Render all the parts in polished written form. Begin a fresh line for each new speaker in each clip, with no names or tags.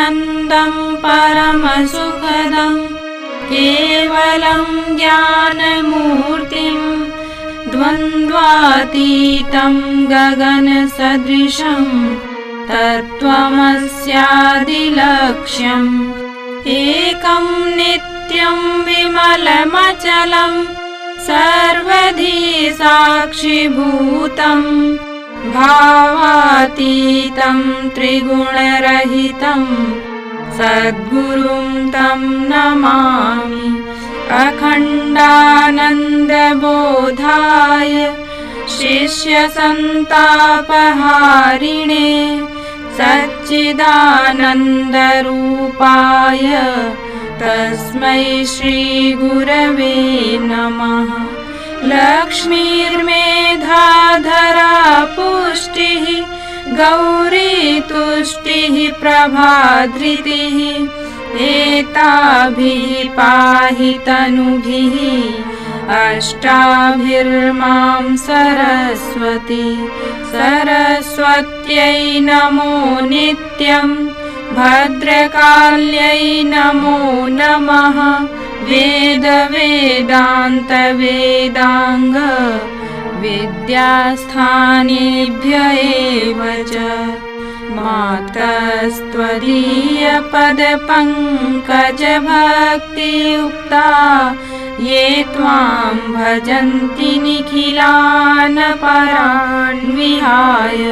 सच्चिदानन्दं परमसुखदं केवलं ज्ञानमूर्तिं द्वन्द्वातीतं गगनसदृशं तत्त्वमस्यादिलक्ष्यम् एकं नित्यं विमलमचलं सर्वधी साक्षिभूतं भावातीतं त्रिगुणरहितं सद्गुरुं तं नमामि। अखण्डानन्दबोधाय शिष्यसन्तापहारिणे सच्चिदानन्दरूपाय तस्मै श्रीगुरवे नमः। लक्ष्मीर्मेधाधरा पुष्टिः गौरी तुष्टिः प्रभाधृतिः एताभिः पाहि तनुभिः अष्टाभिर्मां सरस्वती। सरस्वत्यै नमो नित्यं भद्रकाल्यै नमो नमः। वेदान्त विद्यास्थानेभ्य एव च मातस्त्वदीयपदपङ्कजभक्तियुक्ता ये त्वां भजन्ति निखिलानपरान् विहाय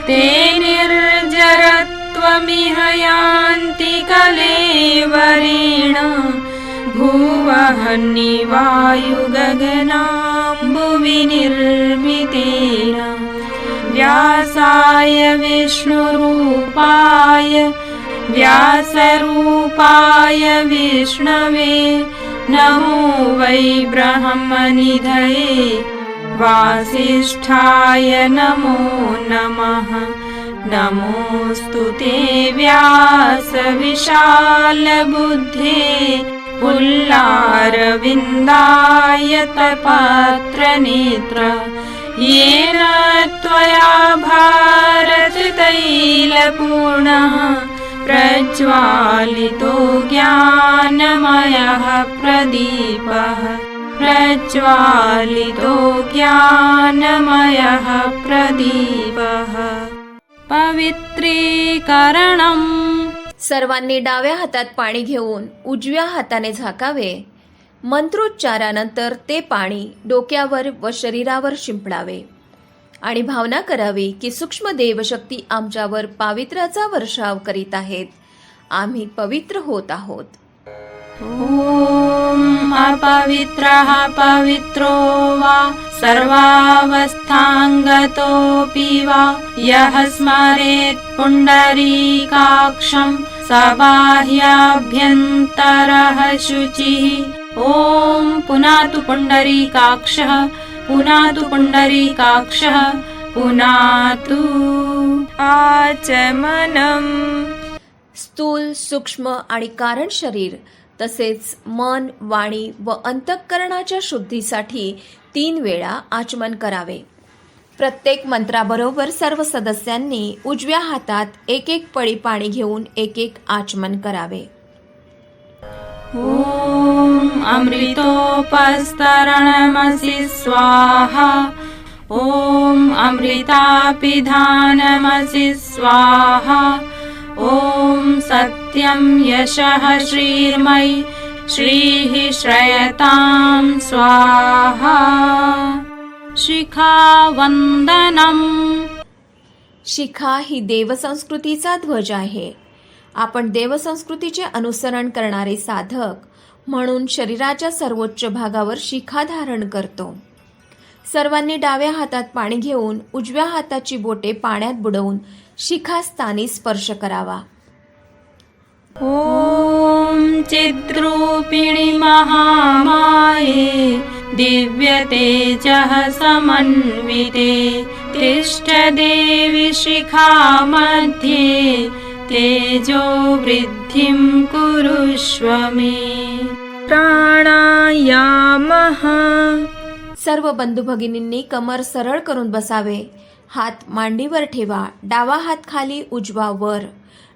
ते निर्जरत्वमिह यान्ति कलेवरेण भुवह्निवायुगगनाम्बुविनिर्मितेन। व्यासाय विष्णुरूपाय व्यासरूपाय विष्णवे नमो वै ब्रह्मनिधये वासिष्ठाय नमो नमः। नमोऽस्तु ते व्यास विशालबुद्धे पुल्लारविन्दायतपत्रनेत्र येन त्वया भारततैलपूर्णः प्रज्वालितो ज्ञानमयः प्रदीपः। प्रज्वालितो ज्ञानमयः प्रदीपः। पवित्रीकरणम्।
सर्वांनी डाव्या हातात पाणी घेऊन उजव्या हाताने झाकावे। मंत्रोच्चारानंतर ते पाणी डोक्यावर व शरीरावर शिंपडावे आणि भावना करावी की सूक्ष्म देवशक्ती आमच्यावर पावित्र्याचा वर्षाव करीत आहेत। आम्ही पवित्र होत आहोत।
ॐ अपवित्रः पवित्रो वा सर्वावस्थांगतोऽपि वा यः स्मरेत् पुण्डरीकाक्षं स बाह्याभ्यन्तरः शुचिः। ॐ पुनातु पुण्डरीकाक्षः पुनातु पुण्डरीकाक्षः पुनातु आचमनम्।
स्थूल, सूक्ष्म आणि कारण शरीर तसेच मन, वाणी व अंतःकरणाच्या शुद्धीसाठी 3 वेळा आचमन करावे। प्रत्येक मंत्राबरोबर सर्व सदस्यांनी उजव्या हातात एक पळी पाणी घेऊन एक आचमन करावे।
ॐ अमृतोपस्तरणमसि स्वाहा। ॐ अमृतापिधानमसि स्वाहा। ॐ सत्यं यशः श्रीर्मयि श्रीः श्रयतां स्वाहा। शिखावंदनम्।
शिखा ही देवसंस्कृतीचा ध्वज आहे। आपण देवसंस्कृतीचे अनुसरण करणारे साधक म्हणून शरीराच्या सर्वोच्च भागावर शिखा धारण करतो। सर्वांनी डाव्या हातात पाणी घेऊन उजव्या हाताची बोटे पाण्यात बुडवून शिखास्थानी स्पर्श करावा।
ॐ चिद्रूपिणि महामाये दिव्यतेजः समन्विते तिष्ठ देवि शिखामध्ये तेजो वृद्धिं कुरुष्व मे। प्राणायामः।
सर्व बंधू भगिनींनी कमर सरळ करून बसावे। हात मांडीवर ठेवा। डावा हात खाली, उजवा वर।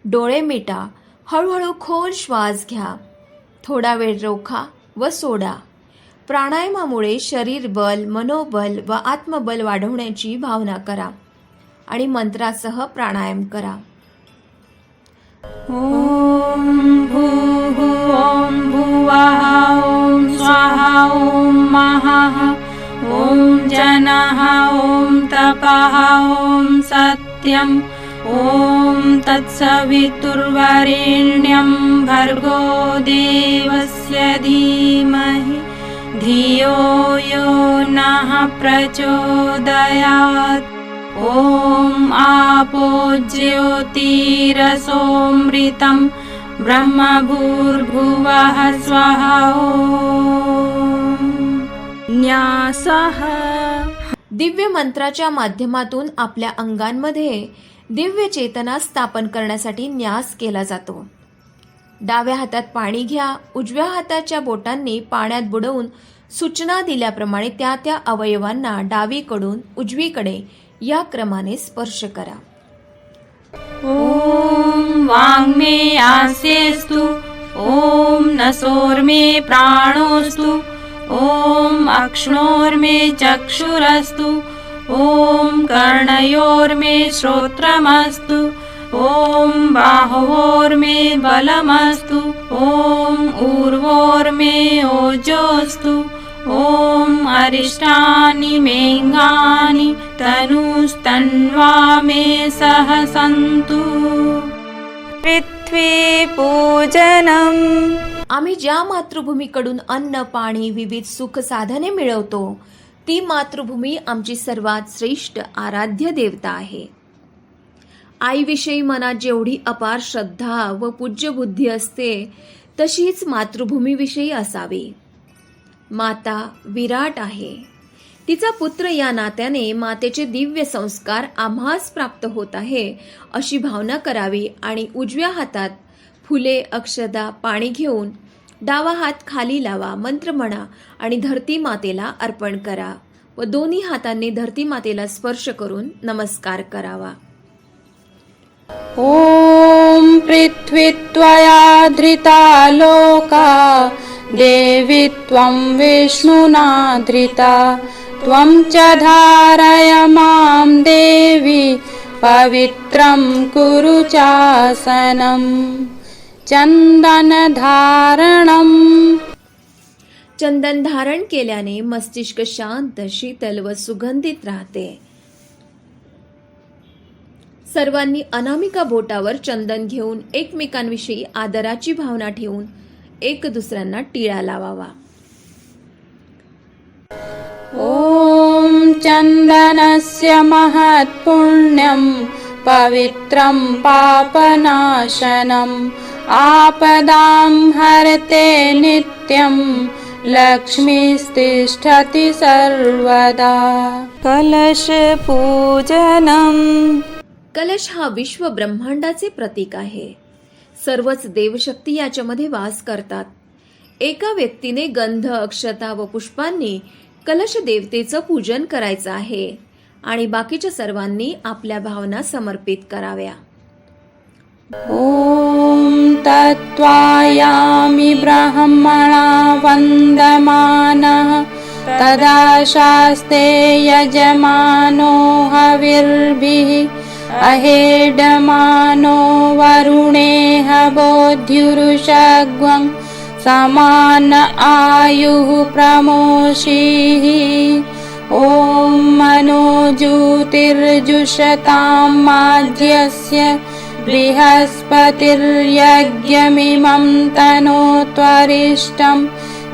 डोळे मिटा। हळूहळू खोल श्वास घ्या. थोडा वेळ रोखा व सोडा. प्राणायामामुळे शरीर बल, मनोबल व आत्मबल वाढवण्याची भावना करा आणि मंत्रासह प्राणायाम करा.
ॐ भूः ॐ भुवः ॐ स्वः ॐ महः ॐ जनः ॐ तपः ॐ सत्यम् ॐ तत्सवितुर्वरेण्यं भर्गो देवस्य धीमहि धियो यो नः प्रचोदयात्. ॐ आपो ज्योतिरसोऽमृतं ब्रह्मभूर्भुवः स्वः. ॐ न्यासः.
दिव्य मंत्राच्या माध्यमातून आपल्या अंगांमध्ये दिव्य चेतना स्थापन करण्यासाठी न्यास केला जातो. डाव्या हातात पाणी घ्या. उजव्या हाताच्या बोटांनी पाण्यात बुडवून सूचना दिल्याप्रमाणे त्या त्या अवयवांना डावीकडून उजवीकडे या क्रमाने स्पर्श करा.
ॐ वाङ्मे आस्येस्तु ॐ नसोर्मे प्राणोस्तु ॐ अक्ष्णोर्मे चक्षुरस्तु ॐ कर्णयोर्मे श्रोत्रमस्तु ॐ बाहोर्मे बलमस्तु ॐ ऊर्वोर्मे ओजोस्तु ॐ अरिष्टानि मेऽङ्गानि तनुस्तन्वा मे सह सन्तु. पृथ्वीपूजनम्.
आम्ही ज्या मातृभूमीकडून अन्न, पाणी, विविध सुख साधने मिळवतो ती मातृभूमी आमची सर्वात श्रेष्ठ आराध्य देवता आहे. आईविषयी मनात जेवढी अपार श्रद्धा व पूज्य बुद्धी असते तशीच मातृभूमीविषयी असावी. माता विराट आहे. तिचा पुत्र या नात्याने मातेचे दिव्य संस्कार आम्हास प्राप्त होत आहे अशी भावना करावी आणि उजव्या हातात फुले, अक्षदा, पाणी घेऊन डावा हात खाली लावा, मंत्र म्हणा आणि धरती मातेला अर्पण करा व दोन्ही हातांनी धरती मातेला स्पर्श करून नमस्कार करावा.
ॐ पृथ्वी त्वया धृता लोका देवी त्वं विष्णुना धृता त्वं च धारय मां देवी पवित्रं कुरु चासनं. चंदनधारणम.
चंदन धारण केल्याने मस्तिष्क शांत, शीतल व सुगंधित राहते. सर्वांनी अनामिका बोटावर चंदन घेऊन एकमेकांविषयी आदराची भावना ठेवून एक दुसऱ्यांना टिळा लावावा.
ॐ चंदनस्य महत्पुण्यं पवित्रं पापनाशनम् आपदां हरते नित्यं लक्ष्मीस्तिष्ठति सर्वदा. कलशपूजनम्.
कलश हा विश्व ब्रह्मांडाचे प्रतीक आहे. सर्वच देवशक्ती याच्यामध्ये वास करतात. एका व्यक्तीने गंध, अक्षता व पुष्पांनी कलश देवतेचं पूजन करायचं आहे आणि बाकीच्या सर्वांनी आपल्या भावना समर्पित कराव्या.
ॐ तत्त्वायामि ब्रह्मणा वन्दमानः तदा शास्ते यजमानो हविर्भिः अहेडमानो वरुणेह बोध्युरुषग्वं समान आयुः प्रमोषीः. ॐ मनोज्योतिर्जुषतां माध्यस्य बृहस्पतिर्यज्ञमिमं तनोत्वरिष्टं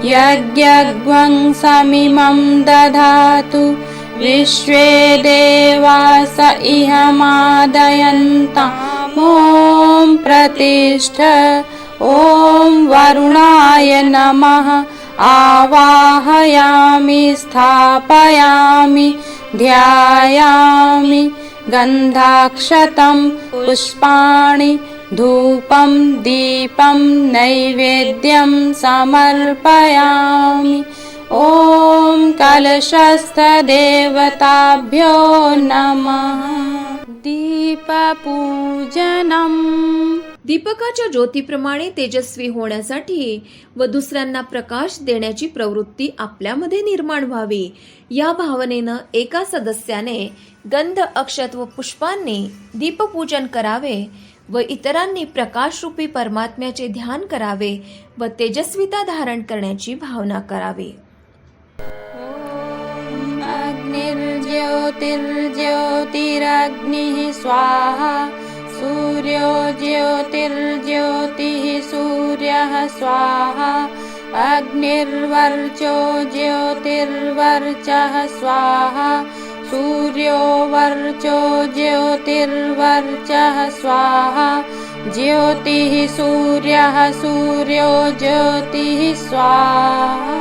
यज्ञग्वं समिमं दधातु विश्वे देवास इहमादयन्ताम्. ॐ प्रतिष्ठ. ॐ वरुणाय नमः. आवाहयामि, स्थापयामि, ध्यायामि. गन्धाक्षतं पुष्पाणि धूपं दीपं नैवेद्यं समर्पयामि. ॐ कलशस्थ देवताभ्यो नमः. दीपपूजनम्.
दीपकाच्या ज्योतीप्रमाणे तेजस्वी होण्यासाठी व दुसऱ्यांना प्रकाश देण्याची प्रवृत्ती आपल्यामध्ये निर्माण व्हावी या भावनेनं एका सदस्याने गंध, अक्षत व पुष्पांनी दीपपूजन करावे व इतरांनी प्रकाशरूपी परमात्म्याचे ध्यान करावे व तेजस्विता धारण करण्याची भावना करावी.
अग्निर्ज्योतिर्ज्योतिरग्निः स्वाहा सूर्यो ज्योतिर्ज्योतिः सूर्यः स्वाहा अग्निर्वर्चो ज्योतिर्वर्चः स्वाहा सूर्यो वर्चो ज्योतिर्वर्चः स्वाहा ज्योतिः सूर्यः सूर्यो ज्योतिः स्वाहा.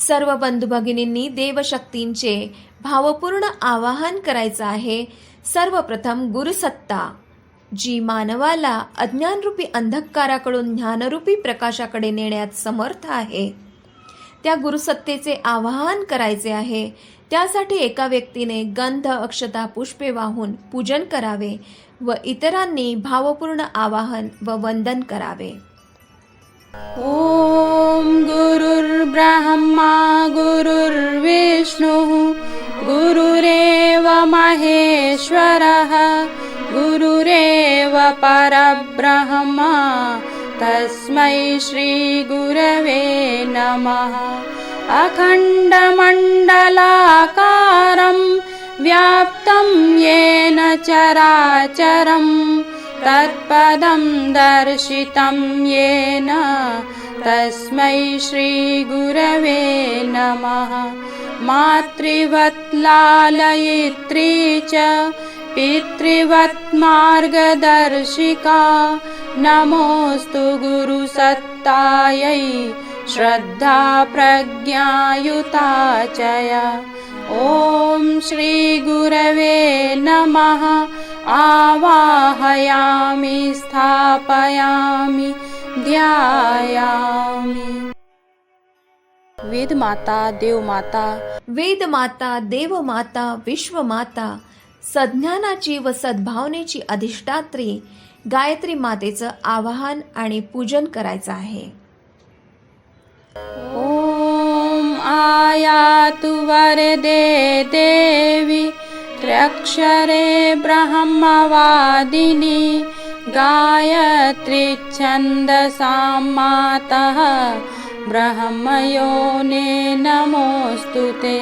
सर्व बंधू भगिनींनी देवशक्तींचे भावपूर्ण आवाहन करायचं आहे. सर्वप्रथम गुरुसत्ता जी मानवाला अज्ञानरूपी अंधकाराकडून ज्ञानरूपी प्रकाशाकडे नेण्यात समर्थ आहे, त्या गुरुसत्तेचे आवाहन करायचे आहे. त्यासाठी एका व्यक्तीने गंध, अक्षता, पुष्पे वाहून पूजन करावे व इतरांनी भावपूर्ण आवाहन व वंदन करावे.
ओम गुरुर्ब्रह्मा गुरुर्विष्णुः गुरुरेव महेश्वरः गुरुरेव परब्रह्म तस्मै श्री गुरवे नमः. अखण्डमण्डलाकारं व्याप्तं येन चराचरं तत्पदं दर्शितं येन तस्मै श्री गुरवे नमः. मातृवत् लालयित्री च पितृवत् मार्गदर्शिका नमोस्तु गुरुसत्तायै श्रद्धा प्रज्ञायुता च या. ॐ श्री गुरवे नमः. आवाहयामि स्थापयामि ध्यायामि. वेदमाता देवमाता
वेदमाता, देवमाता, विश्वमाता, सज्ञानाची व सद्भावनेची अधिष्ठात्री गायत्री मातेचं आवाहन आणि पूजन करायचं आहे.
ॐ आयातु वरदे देवी त्र्यक्षरे ब्रह्मवादिनी गायत्री छन्दसां मातः ब्रह्मयोने नमोऽस्तुते.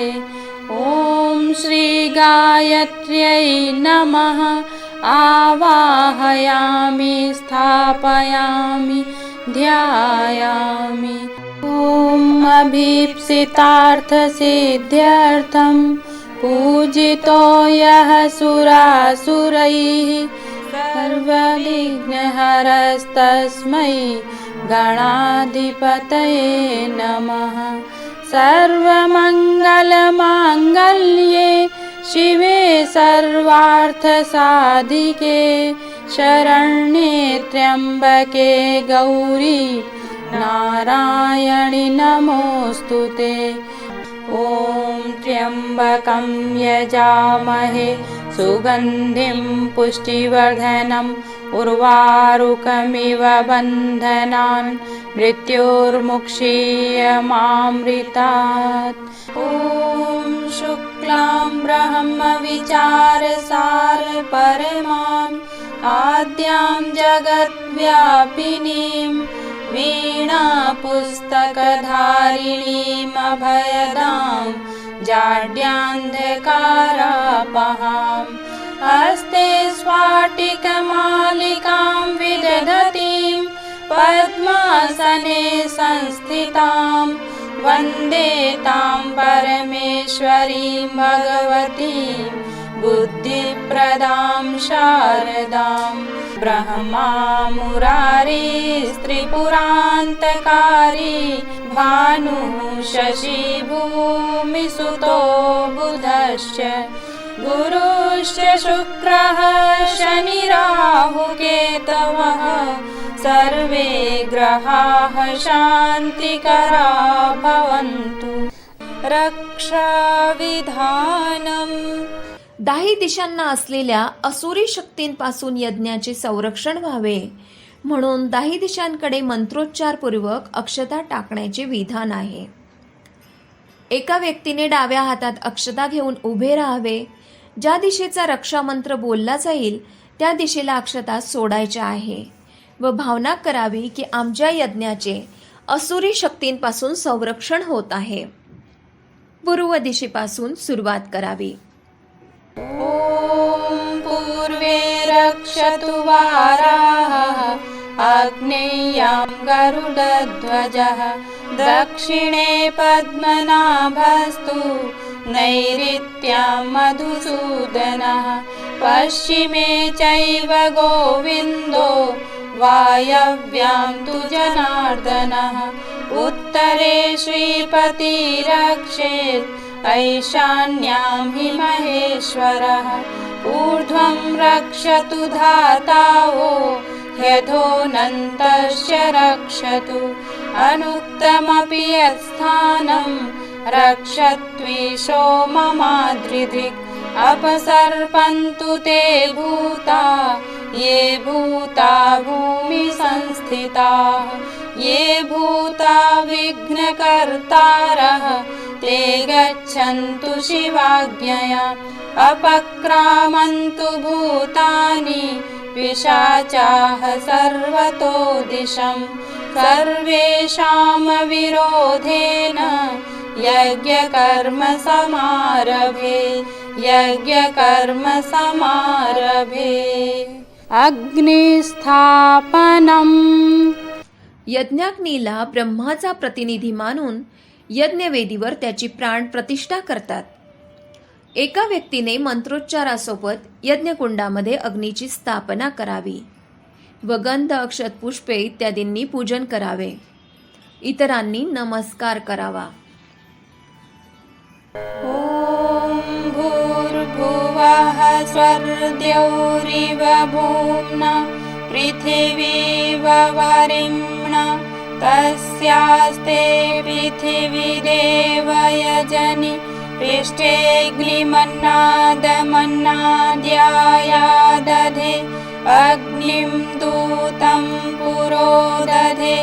ॐ श्री गायत्र्यै नमः. आवाहयामि स्थापयामि ध्यायामि. ॐ अभीप्सितार्थसिद्ध्यर्थं पूजितो यः सुरासुरैः सर्वविघ्नहरस्तस्मै गणाधिपतये नमः. सर्वमङ्गलमाङ्गल्ये शिवे सर्वार्थसाधिके शरण्ये त्र्यम्बके गौरी नारायणि नमोऽस्तुते. ॐ त्र्यम्बकं यजामहे सुगन्धिं पुष्टिवर्धनम् उर्वारुकमिव बन्धनान् मृत्योर्मुक्षीयमामृतात्. ॐ शुक्लां ब्रह्मविचारसार परमाम् आद्यां जगद्व्यापिनीं वीणापुस्तकधारिणीम् अभयदां जाड्यान्धकारापहाम् हस्ते स्फाटिकमालिकां विदधतीं पद्मासने संस्थितां वन्दे तां परमेश्वरीं भगवतीं बुद्धिप्रदां शारदां. ब्रह्मा मुरारी स्त्रिपुरान्तकारी भानुः शशि भूमिसुतो बुधश्च गुरुश्च शुक्रः शनिराहुकेतवः सर्वे ग्रहाः शान्तिकरा भवन्तु. रक्षाविधानम्
दाही दिशांना असलेल्या असुरी शक्तींपासून यज्ञाचे संरक्षण व्हावे म्हणून दाही दिशांकडे मंत्रोच्चारपूर्वक अक्षता टाकण्याचे विधान आहे. एका व्यक्तीने डाव्या हातात अक्षता घेऊन उभे राहावे. ज्या दिशेचा रक्षामंत्र बोलला जाईल त्या दिशेला अक्षता सोडायच्या आहे व भावना करावी की आमच्या यज्ञाचे असुरी शक्तींपासून संरक्षण होत आहे. पूर्व दिशेपासून सुरुवात करावी.
ॐ पूर्वे रक्षतु वाराः आग्नेयां गरुडध्वजः दक्षिणे पद्मनाभस्तु नैऋत्यां मधुसूदनः पश्चिमे चैव गोविन्दो वायव्यां तु जनार्दनः उत्तरे श्रीपतिरक्षेत् ऐशान्यां हि महेश्वरः ऊर्ध्वं रक्षतु धातावो ह्यधोऽनन्तश्च रक्षतु अनुक्तमपि यत्स्थानं रक्षत्विशो ममाद्रिधिक् अपसर्पन्तु ते भूता ये भूता भूमिसंस्थिताः ये भूता विघ्नकर्तारः ते गच्छन्तु शिवाज्ञया अपक्रामन्तु भूतानि पिशाचाः सर्वतो दिशं सर्वेषां विरोधेन यज्ञकर्म समारभे अग्निस्थापनम्.
यज्ञाग्नीला ब्रह्माचा प्रतिनिधी मानून यज्ञवेदीवर त्याची प्राण प्रतिष्ठा करतात. एका व्यक्तीने मंत्रोच्चारासोबत यज्ञकुंडामध्ये अग्नीची स्थापना करावी व गंध अक्षत पुष्पे इत्यादींनी पूजन करावे. इतरांनी नमस्कार करावा.
ॐ भूर्भुवः स्वर्द्यौरिव भूम्ना पृथिवीव वरिम्णा तस्यास्ते पृथिवीदेव यजनि पृष्ठेऽग्निमन्नादमन्नाद्यायादधे अग्निं दूतं पुरोदधे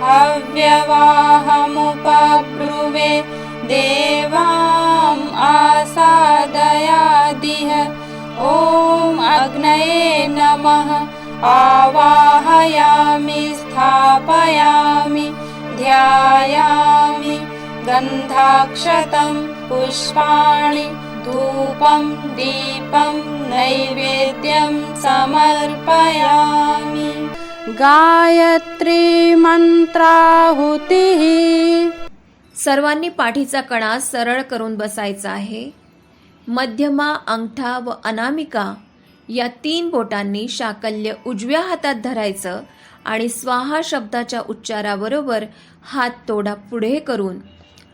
हव्यवाहमुपब्रुवे देवाम् आसादयादिह. ॐ अग्नये नमः आवाहयामि स्थापयामि ध्यायामि गन्धाक्षतं पुष्पाणि धूपं दीपं नैवेद्यं समर्पयामि. गायत्री मंत्राहुतिः.
सर्वांनी पाठीचा कणा सरळ करून बसायचा आहे. मध्यमा, अंगठा व अनामिका या 3 बोटांनी शाकल्य उजव्या हातात धरायचं आणि स्वाहा शब्दाच्या उच्चाराबरोबर हात तोडा पुढे करून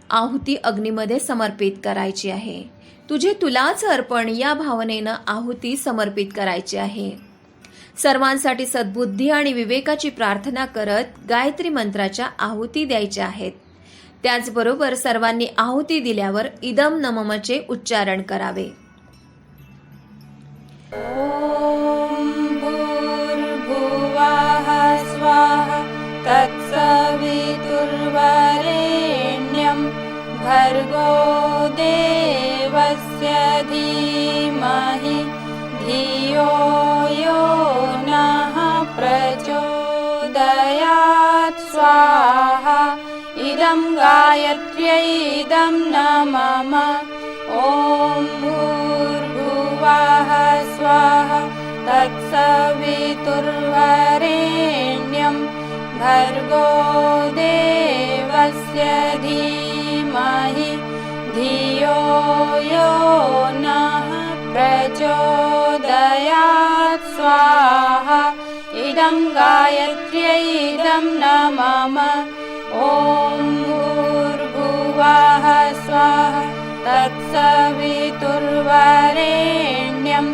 आहुती अग्नीमध्ये समर्पित करायची आहे. तुझे तुलाच अर्पण या भावनेनं आहुती समर्पित करायची आहे. सर्वांसाठी सद्बुद्धी आणि विवेकाची प्रार्थना करत गायत्री मंत्राच्या आहुती द्यायच्या आहेत. त्याचबरोबर सर्वांनी आहुती दिल्यावर इदम नममचे उच्चारण करावे.
ॐ भूर्भुवः स्वाहा तत्सवितुर्वरेण्यं भर्गो देवस्य धीमहि धियो यो नः प्रचोदयात्. स्वाहा इदं गायत्र्यै इदं नमः. ॐ भूर्भुवः स्वाहा तत्सवितुर्वरेण्यं भर्गो देवस्य धीमहि धियो यो नः प्रचोदयात्. स्वाहा इदं गायत्र्यै इदं नमः. ॐ भूर्भुवः स्वाहा तत्सवितुर्वरेण्यं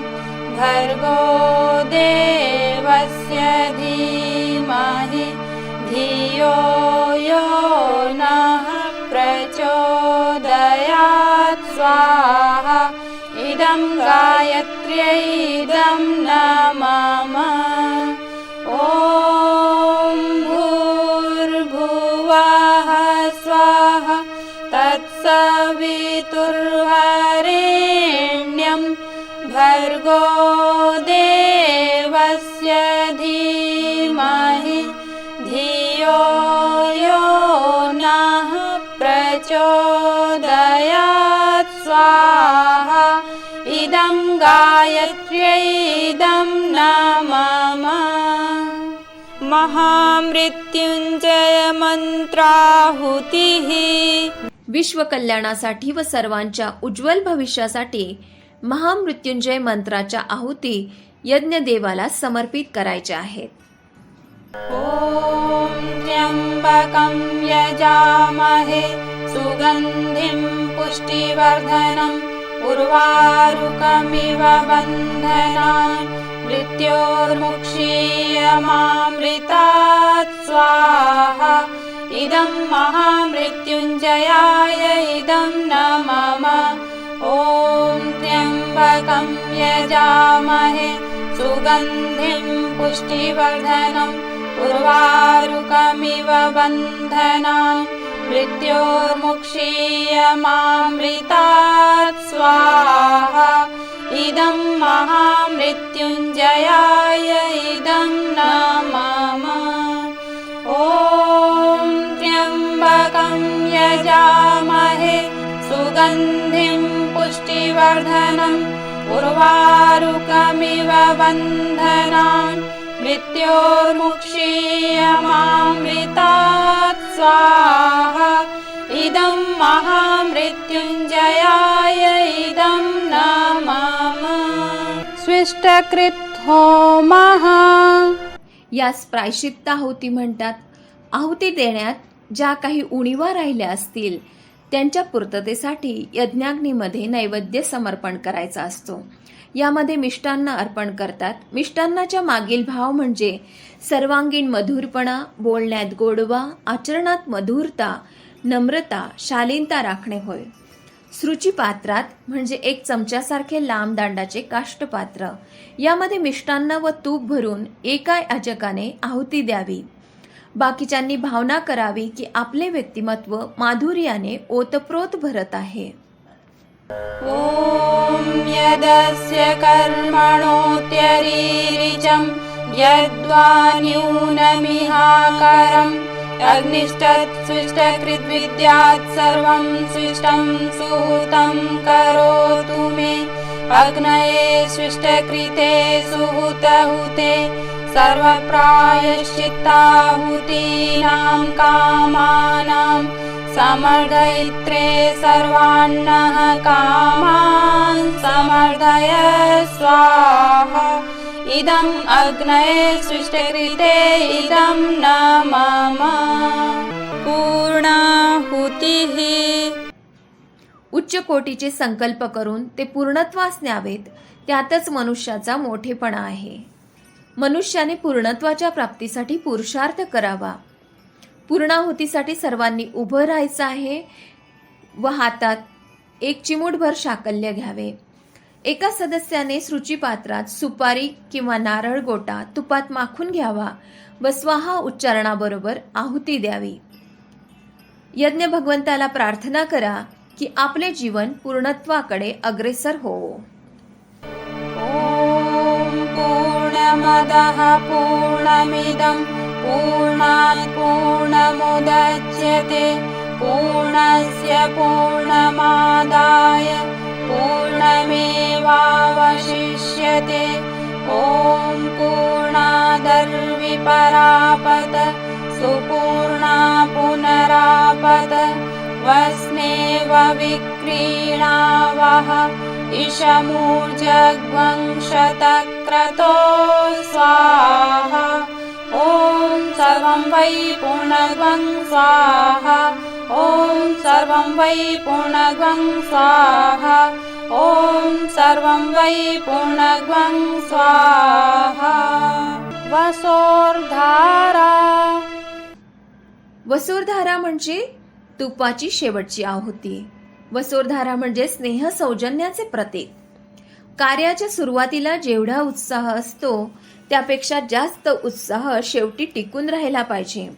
भर्गो देवस्य धीमहि धियो यो नः प्रचोदयात्. स्वाहा इदं गायत्र्यै इदं नमः ॐ भूर्भुवः स्वाहा तत्सवितुर्वरेण्यं भर्गो देवस्य धीमहि धियो यो नः प्रचोदयात् स्वाहा इदं गायत्र्यै इदं नमः महामृत्युंजय मंत्राहुतिः
विश्व कल्याणासाठी व सर्वांच्या उज्ज्वल भविष्यासाठी महामृत्युंजय मंत्राच्या आहुती यज्ञ देवाला समर्पित करायच्या आहेत.
ॐ त्र्यंबकं यजामहे सुगन्धिं पुष्टिवर्धनम् उर्वारुकमिव बन्धनान् मृत्योर्मुक्षीयमामृतात् स्वाहा इदं महामृत्युञ्जयाय इदं नमः ॐ त्र्यंबकं यजामहे सुगन्धिं पुष्टिवर्धनम् उर्वारुकमिव बन्धनान् मृत्योर्मुक्षीयमामृतात् स्वाहा इदं महामृत्युञ्जयाय इदं नमः ॐ त्र्यंबकं यजामहे सुगन्धिं पुष्टिवर्धनम् उर्वारुकमिव बन्धनान् मृत्योर्मुक्षीयमामृतात् स्वाहा इदं महामृत्युञ्जयाय इदं नमः स्विष्टकृत होमः
यास प्रायश्चित्त आहुती म्हणतात. आहुती देण्यात ज्या काही उणीवा राहिल्या असतील त्यांच्या पूर्ततेसाठी यज्ञाग्नीमध्ये नैवेद्य समर्पण करायचा असतो. यामध्ये मिष्टान्न अर्पण करतात. मिष्टान्नाच्या मागील भाव म्हणजे सर्वांगीण मधुरपणा, बोलण्यात गोडवा, आचरणात मधुरता, नम्रता, शालीनता राखणे होय. सृची पात्रात म्हणजे 1 चमच्यासारखे लांब दांडाचे काष्टपात्र, यामध्ये मिष्टान्न व तूप भरून एका याजकाने आहुती द्यावी. बाकीच्यांनी भावना करावी की आपले व्यक्तिमत्व माधुर्याने ओतप्रोत भरत आहे.
ॐ यदस्य कर्मणोऽत्यरीरिचं यद्वा न्यूनमिहाकरम् अग्निष्टत्स्विष्टकृद्विद्यात् सर्वं स्विष्टं सुहृतं करोतु मे अग्नये स्विष्टकृते सुहृतहुते सर्वप्रायश्चित्ताहुतीनां कामानां समर्दयित्रे सर्वान्नः कामान् समर्दय स्वाहा इदं अग्नये स्विष्टकृते इदं नमः पूर्णाहुतिः.
उच्च कोटीचे संकल्प करून ते पूर्णत्वास न्यावेत, त्यातच मनुष्याचा मोठेपणा आहे. मनुष्याने पूर्णत्वाच्या प्राप्तीसाठी पुरुषार्थ करावा. पूर्णाहुतीसाठी सर्वांनी उभं राहायचं आहे व हातात 1 चिमूटभर शाकल्य घ्यावे. एका सदस्याने सृचिपात्रात सुपारी किंवा नारळ गोटा तुपात माखून घ्यावा व स्वाहा उच्चारणाबरोबर आहुती द्यावी. यज्ञ भगवंताला प्रार्थना करा की आपले जीवन पूर्णत्वाकडे अग्रेसर होवो.
ॐ पूर्णमदः पूर्णमिदं पूर्णात् पूर्णमुदच्यते पूर्णस्य पूर्णमादाय पूर्णमेवावशिष्यते. ॐ पूर्णादर्विपरापत सुपूर्णा पुनरापत वस्नेव विक्रीणावः इशमूर्जग्वंशतक्रतो स्वाहा ॐ सर्वं वै पूर्णग्वं स्वाहा ॐ सर्वं वै पूर्णग्वं स्वाहा ॐ सर्वं वै पूर्णग्वं स्वाहा. वसोर्धारा.
वसुरधारा म्हणजे तुपाची शेवटची आहुती. वसुरधारा म्हणजे स्नेह सौजन्याचे प्रतीक. कार्याच्या सुरुवातीला जेवढा उत्साह असतो त्यापेक्षा जास्त उत्साह शेवटी टिकून राहिला पाहिजे.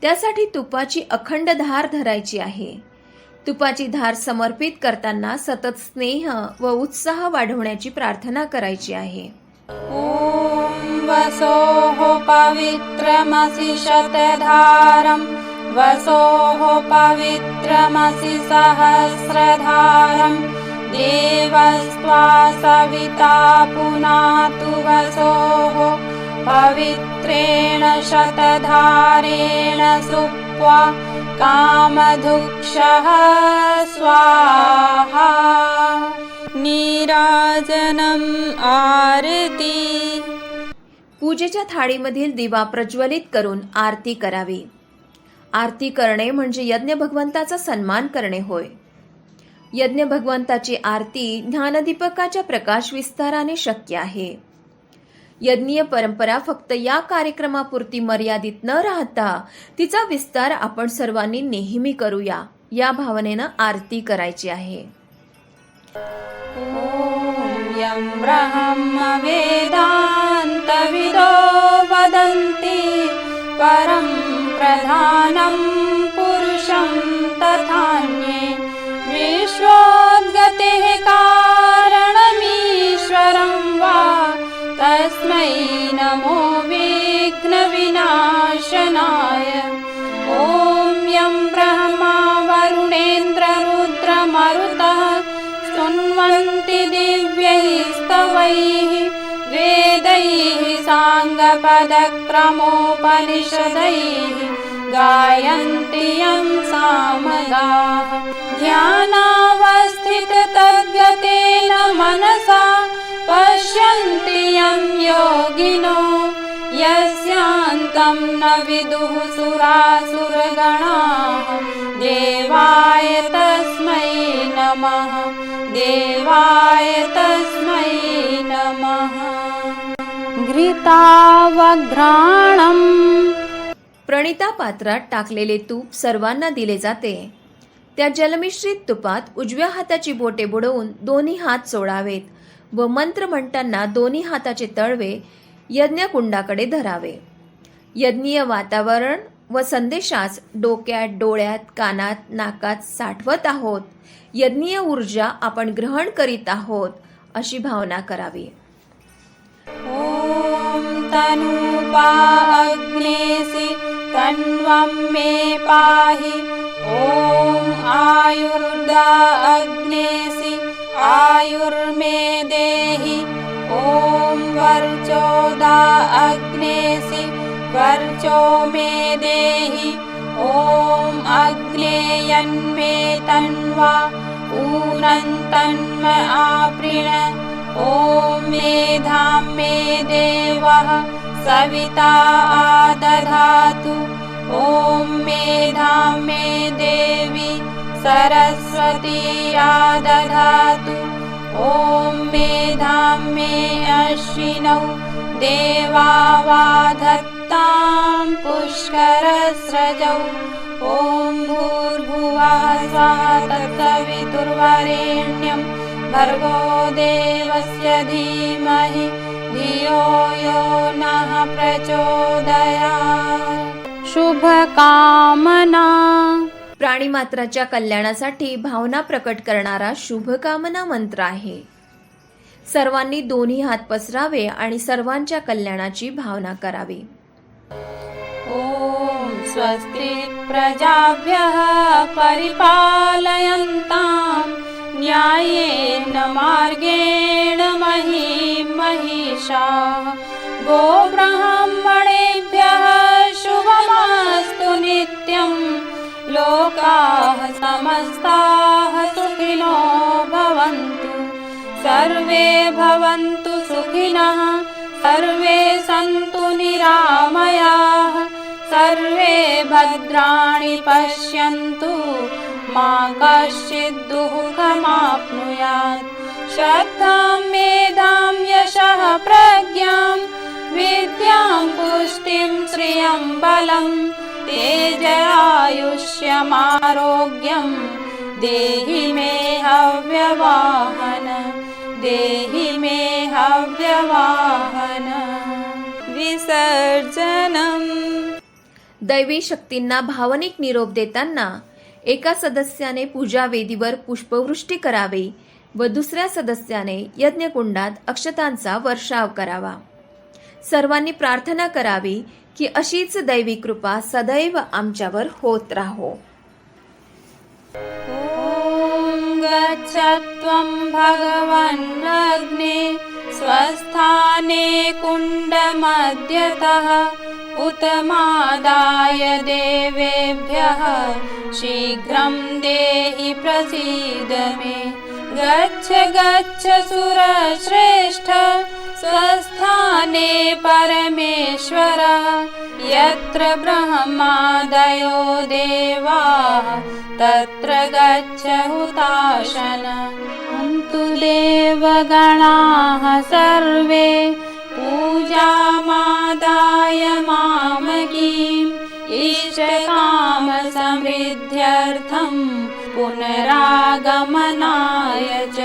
त्यासाठी तुपाची अखंड धार धरायची आहे. तुपाची धार समर्पित करताना सतत स्नेह व उत्साह वाढवण्याची प्रार्थना करायची आहे.
ॐ वसोः पवित्रमसि शतधारं वसोः पवित्रमसि सहस्रधारं देवस्त्वा सविता पुनातु वसोः पवित्रेण शतधारेण सुप्त्वा कामधुक्षः स्वाहा. नीराजनम् आरती.
पूजेच्या थाळीमधील दिवा प्रज्वलित करून आरती करावी. आरती करणे म्हणजे यज्ञ भगवंताचा सन्मान करणे होय. यज्ञ भगवंताची आरती ज्ञानदीपकाच्या प्रकाश विस्ताराने शक्य आहे. यज्ञीय परंपरा फक्त या कार्यक्रमापुरती मर्यादित न राहता तिचा विस्तार आपण सर्वांनी नेहमी करूया या भावनेनं आरती करायची आहे.
ॐ यं ब्रह्मवेदान्तविदो वदन्ति परं प्रधानं पुरुषं तथान्ये विश्वोद्गतेः कारणमीश्वरं वा तस्मै नमो विघ्नविनाशनाय. ॐ यं ब्रह्मा वरुणेन्द्ररुद्रमरुतः स्तुन्वन्ति दिव्यैः स्तवैः वेदैः साङ्गपदक्रमोपनिषदैः गायन्ति यं सामगाः. ध्यानावस्थिततद्गतेन मनसा पश्यन्ति यं योगिनो यस्यान्तं न विदुः सुरासुरगणाः. देवाय तस्मै नमः. देवाय तस्मै नमः. घृतावघ्राणम्.
प्रणिता पात्रात टाकलेले तूप सर्वांना दिले जाते. त्या जलमिश्रित तुपात उजव्या हाताची बोटे बुडवून दोन्ही हात सोडावेत व मंत्र म्हणताना दोन्ही हाताचे तळवे यज्ञकुंडाकडे धरावे. यज्ञीय वातावरण व संदेशास डोक्यात, डोळ्यात, कानात, नाकात साठवत आहोत. यज्ञीय ऊर्जा आपण ग्रहण करीत आहोत अशी भावना करावी.
ॐ तनूपा अग्नेसि तन्वं मे पाहि. ॐ आयुर्दा अग्नेसि आयुर्मे देहि. ॐ वर्चोदा अग्नेसि वर्चो मे देहि. ॐ अग्नेयन्मे तन्वा ऊनं तन्म आपृण. ॐ मेधां मे देवः सविता आदधातु. ॐ मेधां मे देवी सरस्वती आदधातु. ॐ मेधां मे अश्विनौ देवावाधत्तां पुष्करस्रजौ. ॐ भूर्भुवः स्वः तत्सवितुर्वरेण्यं भर्गो देवस्य धीमहि धियो यो नः प्रचोदयात्. शुभकामना.
प्राणीमात्राच्या कल्याणासाठी भावना प्रकट करणारा शुभकामना मंत्र आहे. सर्वांनी दोन्ही हात पसरावे आणि सर्वांच्या कल्याणाची भावना करावी.
ॐ स्वस्ति प्रजाभ्यः परिपालयन्तां न्यायेन मार्गेण महीं महिषाः. गोब्राह्मणेभ्यः शुभमस्तु नित्यं. लोकाः समस्ताः सुखिनो भवन्तु. सर्वे भवन्तु सुखिनः. सर्वे सन्तु निरामयाः. सर्वे भद्राणि पश्यन्तु मा कश्चित् दुःखमाप्नुयात्. श्रद्धां मेधां यशः प्रज्ञां विद्यां पुष्टिं श्रियं बलं तेजरायुष्यमारोग्यं देहि मे हव्यवाहन. देहि वाहन विसर्जनम्.
दैवी शक्तींना भावनिक निरोप देताना एका सदस्याने पूजा वेदीवर पुष्पवृष्टी करावी व दुसऱ्या सदस्याने यज्ञकुंडात अक्षतांचा वर्षाव करावा. सर्वांनी प्रार्थना करावी की अशीच दैवी कृपा सदैव आमच्यावर होत राहो.
ॐ गच्छत्वं भगवन्नग्ने स्वस्थाने कुण्डमध्यतः उत्तमादाय देवेभ्यः शीघ्रं देहि प्रसीद मे. गच्छ गच्छ सुरश्रेष्ठ स्वस्थाने परमेश्वर यत्र ब्रह्मादयो देवाः तत्र गच्छ हुताशन. अन्तु देवगणाः सर्वे पूजामादाय मामकीम् इष्टकाम समृद्ध्यर्थं पुनरागमनाय च.